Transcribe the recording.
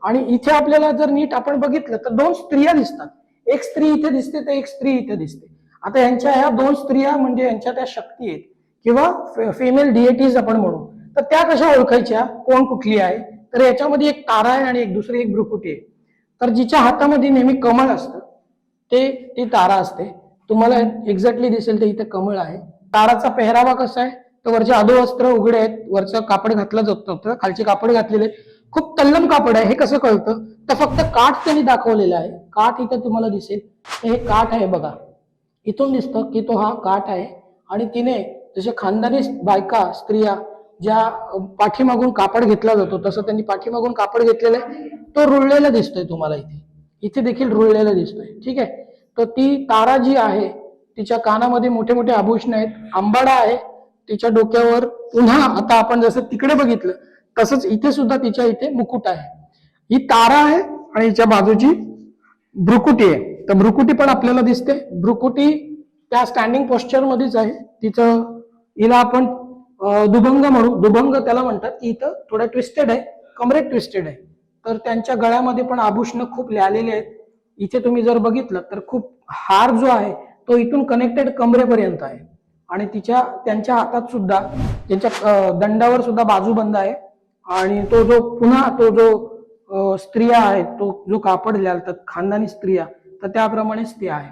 आणि इथे आपल्याला जर नीट आपण बघितलं तर दोन स्त्रिया दिसतात. एक स्त्री इथे दिसते तर एक स्त्री इथे दिसते. आता यांच्या ह्या दोन स्त्रिया म्हणजे यांच्या त्या शक्ती आहेत किंवा फिमेल डिएटीज आपण म्हणू. तर त्या कशा ओळखायच्या, कोण कुठली आहे? तर याच्यामध्ये एक तारा आहे आणि एक दुसरी एक भ्रुकुटी आहे. तर जिच्या हातामध्ये नेहमी कमळ असतं ते ती तारा असते. तुम्हाला एक्झॅक्टली दिसेल ते इथे कमळ आहे. ताराचा पेहरावा कसा आहे, तर वरचे अधोवस्त्र उघडे आहेत, वरचं कापड घातलं जात नव्हतं, खालचे कापड घातलेले. खूप तल्लम कापड आहे. हे कसं कळतं, तर फक्त काठ त्यांनी दाखवलेला आहे. काठ इथे तुम्हाला दिसेल, हे काठ आहे बघा. इथून दिसतं की तो हा काठ आहे. आणि तिने जसे खानदानी बायका स्त्रिया ज्या पाठीमागून कापड घेतला जातो तसं त्यांनी पाठीमागून कापड घेतलेलं आहे. तो रुळलेला दिसतोय तुम्हाला इथे. इथे देखील रुळलेला दिसतोय. ठीक आहे. तर ती तारा जी आहे तिच्या कानामध्ये मोठे मोठे आभूषण आहेत, आंबाडा आहे तिच्या डोक्यावर. पुन्हा आता आपण जसं तिकडे बघितलं तसंच इथे सुद्धा तिच्या इथे मुकुट आहे. ही तारा आहे आणि हिच्या बाजूची भ्रुकुटी आहे. तर भ्रुकुटी पण आपल्याला दिसते. भ्रुकुटी त्या स्टँडिंग पोस्चर मध्येच आहे. तिचं हिला आपण दुभंग म्हणू. दुभंग त्याला म्हणतात की इथं थोडं ट्विस्टेड आहे, कमरेत ट्विस्टेड आहे. तर त्यांच्या गळ्यामध्ये पण आभूषण खूप लिहिलेले आहेत. इथे तुम्ही जर बघितलं तर खूप हार जो आहे तो इथून कनेक्टेड कमरेपर्यंत आहे. आणि त्यांच्या हातात सुद्धा त्यांच्या दंडावर सुद्धा बाजूबंद आहे. आणि तो जो स्त्रिया आहेत, तो जो कापड घालतात खानदानी स्त्रिया, तर त्याप्रमाणेच ते आहे.